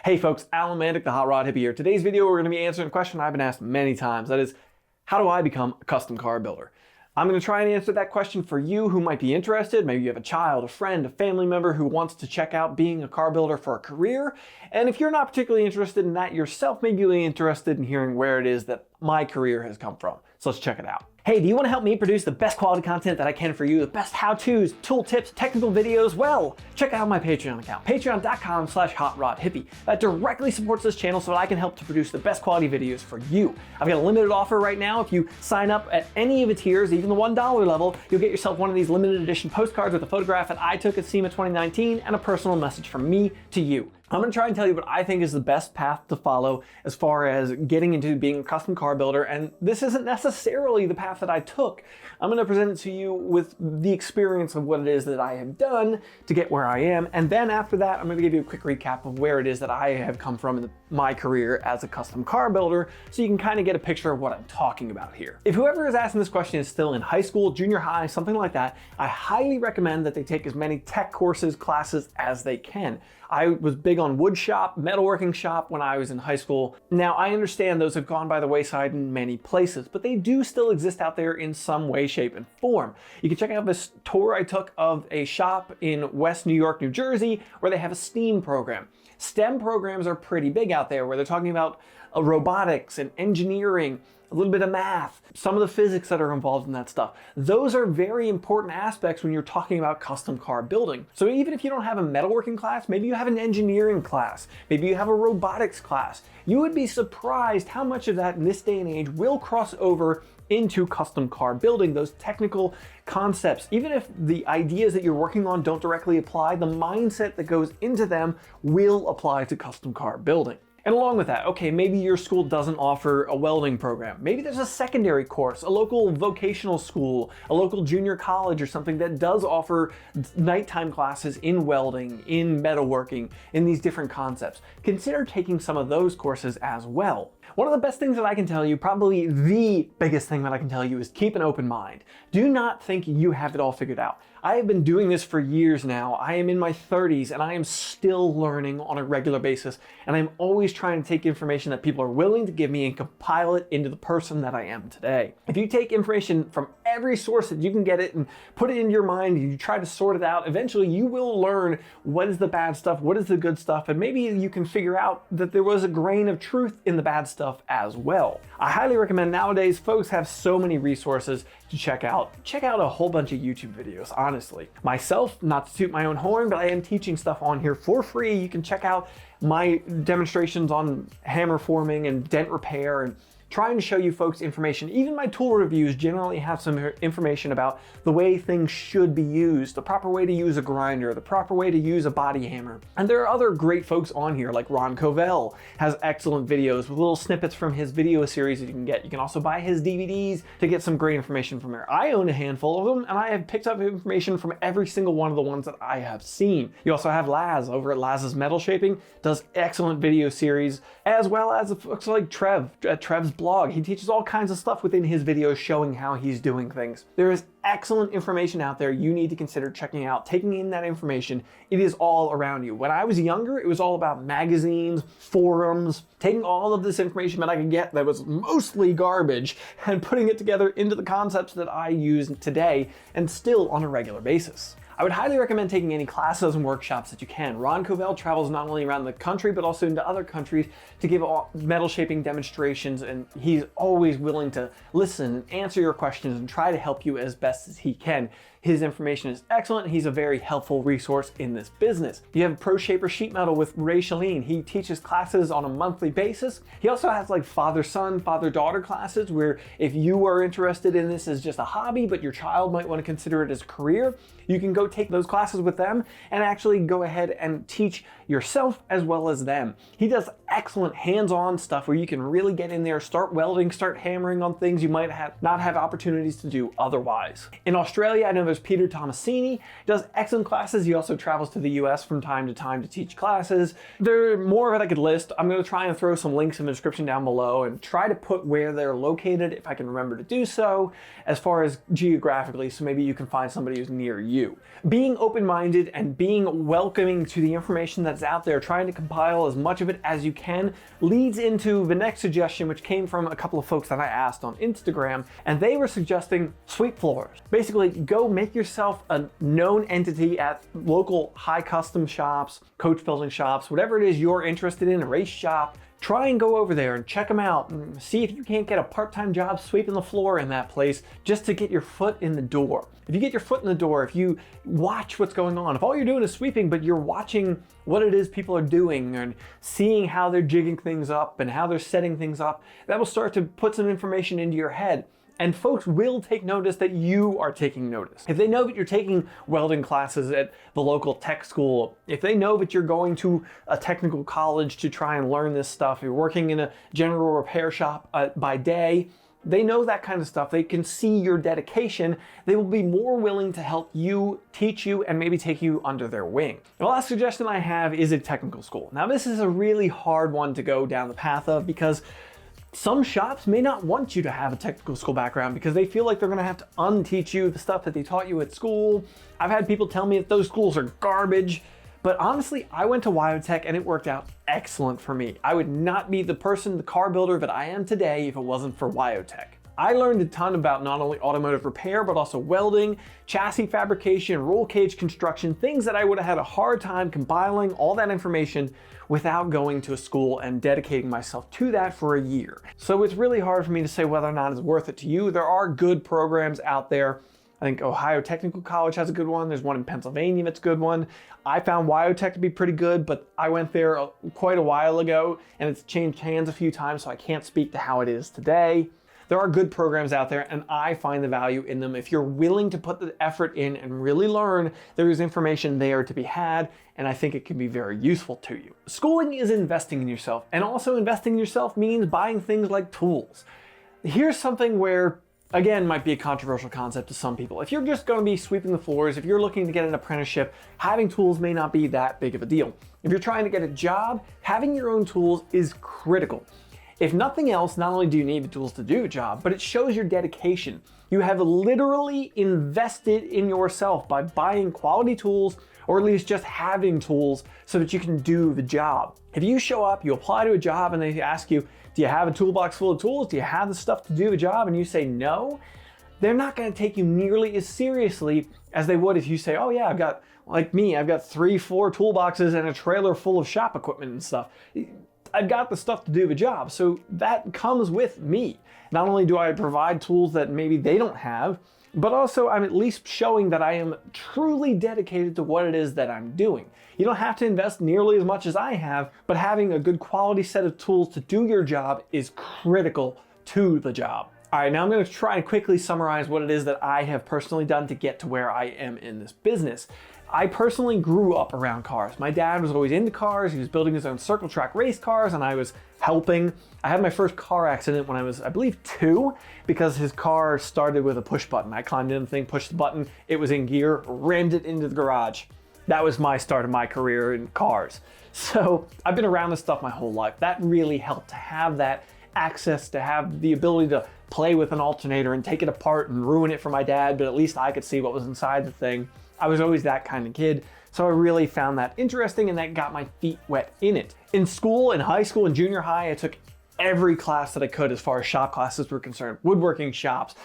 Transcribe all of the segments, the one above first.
Hey folks, Alan Mandic, the Hot Rod Hippie here. Today's video, we're going to be answering a question I've been asked many times. That is, how do I become a custom car builder? I'm going to try and answer that question for you who might be interested. Maybe you have a child, a friend, a family member who wants to check out being a car builder for a career. And if you're not particularly interested in that yourself, maybe you'll be interested in hearing where it is that my career has come from. So let's check it out. Hey, do you want to help me produce the best quality content that I can for you? The best how-tos, tool tips, technical videos? Well, check out my Patreon account, patreon.com/HotRodHippie. That directly supports this channel so that I can help to produce the best quality videos for you. I've got a limited offer right now. If you sign up at any of the tiers, even the $1 level, you'll get yourself one of these limited edition postcards with a photograph that I took at SEMA 2019 and a personal message from me to you. I'm going to try and tell you what I think is the best path to follow as far as getting into being a custom car builder, and this isn't necessarily the path that I took. I'm going to present it to you with the experience of what it is that I have done to get where I am, and then after that I'm going to give you a quick recap of where it is that I have come from in my career as a custom car builder, so you can kind of get a picture of what I'm talking about here. If whoever is asking this question is still in high school, junior high, something like that, I highly recommend that they take as many tech courses, classes as they can. I was big on wood shop, metalworking shop when I was in high school. Now I understand those have gone by the wayside in many places, but they do still exist out there in some way, shape, and form. You can check out this tour I took of a shop in West New York, New Jersey, where they have a STEAM program. STEM programs are pretty big out there where they're talking about robotics and engineering, a little bit of math, some of the physics that are involved in that stuff. Those are very important aspects when you're talking about custom car building. So even if you don't have a metalworking class, maybe you have an engineering class, maybe you have a robotics class, you would be surprised how much of that in this day and age will cross over into custom car building. Those technical concepts, even if the ideas that you're working on don't directly apply, the mindset that goes into them will apply to custom car building. And along with that, okay, maybe your school doesn't offer a welding program. Maybe there's a secondary course, a local vocational school, a local junior college or something that does offer nighttime classes in welding, in metalworking, in these different concepts. Consider taking some of those courses as well. One of the best things that I can tell you, probably the biggest thing that I can tell you, is keep an open mind. Do not think you have it all figured out. I have been doing this for years now. I am in my 30s and I am still learning on a regular basis, and I'm always trying to take information that people are willing to give me and compile it into the person that I am today. If you take information from every source that you can get it and put it in your mind and you try to sort it out, eventually you will learn what is the bad stuff, what is the good stuff, and maybe you can figure out that there was a grain of truth in the bad stuff as well. I highly recommend nowadays folks have so many resources to check out. Check out a whole bunch of YouTube videos, honestly. Myself, not to toot my own horn, but I am teaching stuff on here for free. You can check out my demonstrations on hammer forming and dent repair and trying to show you folks information. Even my tool reviews generally have some information about the way things should be used, the proper way to use a grinder, the proper way to use a body hammer. And there are other great folks on here, like Ron Covell has excellent videos with little snippets from his video series that you can get. You can also buy his DVDs to get some great information from there. I own a handful of them, and I have picked up information from every single one of the ones that I have seen. You also have Laz over at Laz's Metal Shaping, does excellent video series, as well as folks like Trev at Trev's blog. He teaches all kinds of stuff within his videos showing how he's doing things. There is excellent information out there you need to consider checking out, taking in that information. It is all around you. When I was younger, it was all about magazines, forums, taking all of this information that I could get that was mostly garbage and putting it together into the concepts that I use today and still on a regular basis. I would highly recommend taking any classes and workshops that you can. Ron Covell travels not only around the country, but also into other countries to give metal shaping demonstrations, and he's always willing to listen and answer your questions and try to help you as best as he can. His information is excellent. He's a very helpful resource in this business. You have Pro Shaper Sheet Metal with Ray Shalene. He teaches classes on a monthly basis. He also has like father-son, father-daughter classes where if you are interested in this as just a hobby, but your child might want to consider it as a career, you can go take those classes with them and actually go ahead and teach yourself as well as them. He does excellent hands-on stuff where you can really get in there, start welding, start hammering on things you might not have opportunities to do otherwise. In Australia, I know there's is Peter Tomasini. He does excellent classes. He also travels to the US from time to time to teach classes. There are more of it I could list. I'm going to try and throw some links in the description down below and try to put where they're located if I can remember to do so, as far as geographically, so maybe you can find somebody who's near you. Being open-minded and being welcoming to the information that's out there, trying to compile as much of it as you can, leads into the next suggestion, which came from a couple of folks that I asked on Instagram, and they were suggesting sweep floors. Basically, go make yourself a known entity at local high custom shops, coach building shops, whatever it is you're interested in, a race shop. Try and go over there and check them out and see if you can't get a part-time job sweeping the floor in that place just to get your foot in the door. If you get your foot in the door, if you watch what's going on, if all you're doing is sweeping, but you're watching what it is people are doing and seeing how they're jigging things up and how they're setting things up, that will start to put some information into your head. And folks will take notice that you are taking notice. If they know that you're taking welding classes at the local tech school, if they know that you're going to a technical college to try and learn this stuff, you're working in a general repair shop by day, they know that kind of stuff. They can see your dedication. They will be more willing to help you, teach you, and maybe take you under their wing. The last suggestion I have is a technical school. Now, this is a really hard one to go down the path of because some shops may not want you to have a technical school background because they feel like they're going to have to unteach you the stuff that they taught you at school. I've had people tell me that those schools are garbage, but honestly, I went to WyoTech and it worked out excellent for me. I would not be the car builder that I am today if it wasn't for WyoTech. I learned a ton about not only automotive repair, but also welding, chassis fabrication, roll cage construction, things that I would have had a hard time compiling all that information without going to a school and dedicating myself to that for a year. So it's really hard for me to say whether or not it's worth it to you. There are good programs out there. I think Ohio Technical College has a good one. There's one in Pennsylvania that's a good one. I found WyoTech to be pretty good, but I went there quite a while ago and it's changed hands a few times, so I can't speak to how it is today. There are good programs out there and I find the value in them. If you're willing to put the effort in and really learn, there is information there to be had, and I think it can be very useful to you. Schooling is investing in yourself, and also investing in yourself means buying things like tools. Here's something where, again, might be a controversial concept to some people. If you're just going to be sweeping the floors, if you're looking to get an apprenticeship, having tools may not be that big of a deal. If you're trying to get a job, having your own tools is critical. If nothing else, not only do you need the tools to do a job, but it shows your dedication. You have literally invested in yourself by buying quality tools, or at least just having tools so that you can do the job. If you show up, you apply to a job and they ask you, do you have a toolbox full of tools? Do you have the stuff to do the job? And you say no, they're not going to take you nearly as seriously as they would if you say, oh yeah, I've got 3-4 toolboxes and a trailer full of shop equipment and stuff. I've got the stuff to do the job, so that comes with me. Not only do I provide tools that maybe they don't have, but also I'm at least showing that I am truly dedicated to what it is that I'm doing. You don't have to invest nearly as much as I have, but having a good quality set of tools to do your job is critical to the job. All right, now I'm going to try and quickly summarize what it is that I have personally done to get to where I am in this business. I personally grew up around cars. My dad was always into cars. He was building his own circle track race cars and I was helping. I had my first car accident when I was, I believe, 2 because his car started with a push button. I climbed in the thing, pushed the button, it was in gear, rammed it into the garage. That was my start of my career in cars. So I've been around this stuff my whole life. That really helped to have that access, to have the ability to play with an alternator and take it apart and ruin it for my dad, but at least I could see what was inside the thing. I was always that kind of kid, so I really found that interesting and that got my feet wet in it. In school, in high school and junior high, I took every class that I could as far as shop classes were concerned. Woodworking shops,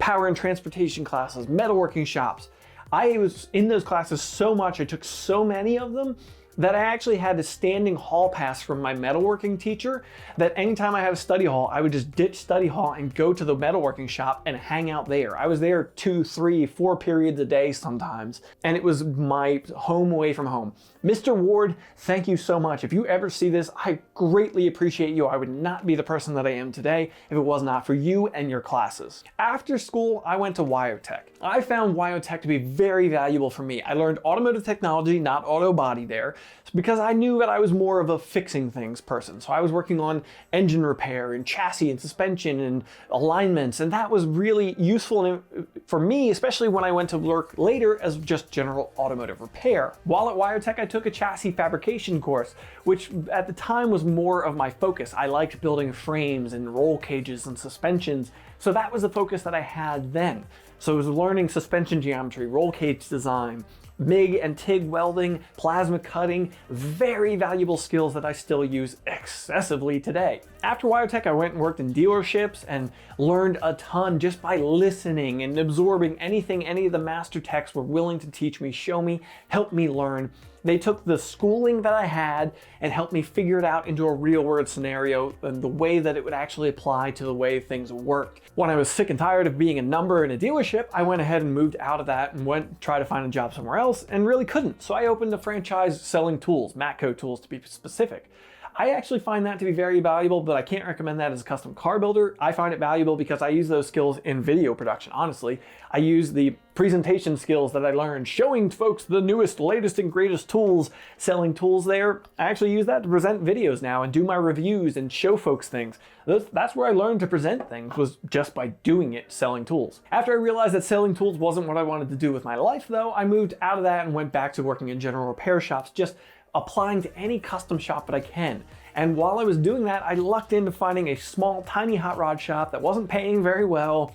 power and transportation classes, metalworking shops. I was in those classes so much, I took so many of them, that I actually had a standing hall pass from my metalworking teacher that anytime I had a study hall, I would just ditch study hall and go to the metalworking shop and hang out there. I was there 2, 3, 4 periods a day sometimes, and it was my home away from home. Mr. Ward, thank you so much. If you ever see this, I greatly appreciate you. I would not be the person that I am today if it was not for you and your classes. After school, I went to WyoTech. I found WyoTech to be very valuable for me. I learned automotive technology, not auto body there. because I knew that I was more of a fixing things person. So I was working on engine repair and chassis and suspension and alignments, and that was really useful for me, especially when I went to work later as just general automotive repair. While at WireTech, I took a chassis fabrication course, which at the time was more of my focus. I liked building frames and roll cages and suspensions, so that was the focus that I had then. So I was learning suspension geometry, roll cage design, MIG and TIG welding, plasma cutting, very valuable skills that I still use excessively today. After WireTech, I went and worked in dealerships and learned a ton just by listening and absorbing anything any of the master techs were willing to teach me, show me, help me learn. They took the schooling that I had and helped me figure it out into a real world scenario and the way that it would actually apply to the way things worked. When I was sick and tired of being a number in a dealership, I went ahead and moved out of that and went try to find a job somewhere else and really couldn't. So I opened a franchise selling tools, Matco tools to be specific. I actually find that to be very valuable, but I can't recommend that as a custom car builder. I find it valuable because I use those skills in video production, honestly. I use the presentation skills that I learned showing folks the newest, latest, and greatest tools, selling tools there. I actually use that to present videos now and do my reviews and show folks things. That's where I learned to present things, was just by doing it, selling tools. After I realized that selling tools wasn't what I wanted to do with my life though, I moved out of that and went back to working in general repair shops, just applying to any custom shop that I can. And while I was doing that, I lucked into finding a small, tiny hot rod shop that wasn't paying very well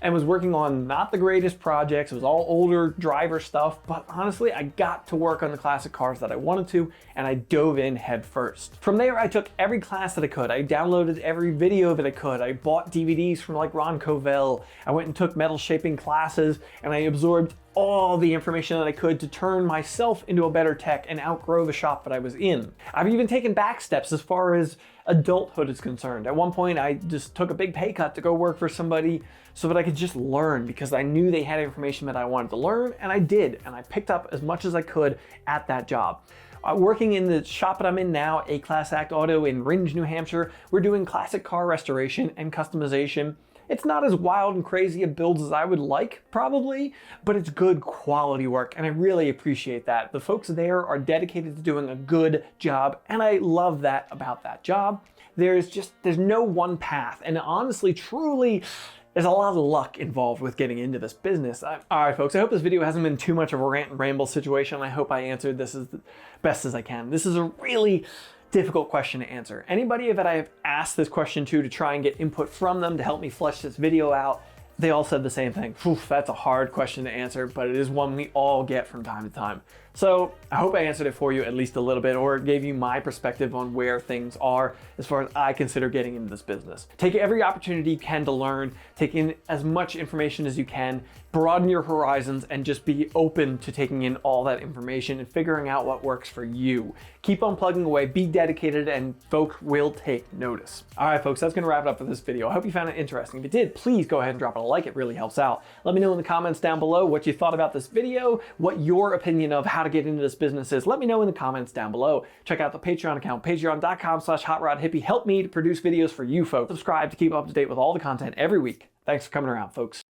and was working on not the greatest projects. It was all older driver stuff, but honestly, I got to work on the classic cars that I wanted to, and I dove in head first. From there, I took every class that I could. I downloaded every video that I could. I bought DVDs from like Ron Covell. I went and took metal shaping classes, and I absorbed all the information that I could to turn myself into a better tech and outgrow the shop that I was in. I've even taken back steps as far as adulthood is concerned. At one point, I just took a big pay cut to go work for somebody so that I could just learn, because I knew they had information that I wanted to learn, and I did, and I picked up as much as I could at that job. Working in the shop that I'm in now, A-Class Act Auto in Ringe, New Hampshire, we're doing classic car restoration and customization. It's not as wild and crazy a build as I would like, probably, but it's good quality work, and I really appreciate that. The folks there are dedicated to doing a good job, and I love that about that job. There's no one path, and honestly, truly, there's a lot of luck involved with getting into this business. All right, folks, I hope this video hasn't been too much of a rant and ramble situation. I hope I answered this as best as I can. This is a really difficult question to answer. Anybody that I have asked this question to try and get input from them to help me flesh this video out, they all said the same thing. Oof, that's a hard question to answer, but it is one we all get from time to time. So I hope I answered it for you at least a little bit, or gave you my perspective on where things are as far as I consider getting into this business. Take every opportunity you can to learn, take in as much information as you can, broaden your horizons, and just be open to taking in all that information and figuring out what works for you. Keep on plugging away, be dedicated, and folks will take notice. All right, folks, that's gonna wrap it up for this video. I hope you found it interesting. If you did, please go ahead and drop it a like. It really helps out. Let me know in the comments down below what you thought about this video, what your opinion of how to get into this business is. Let me know in the comments down below. Check out the Patreon account, patreon.com/HotRodHippie. Help me to produce videos for you folks. Subscribe to keep up to date with all the content every week. Thanks for coming around, folks.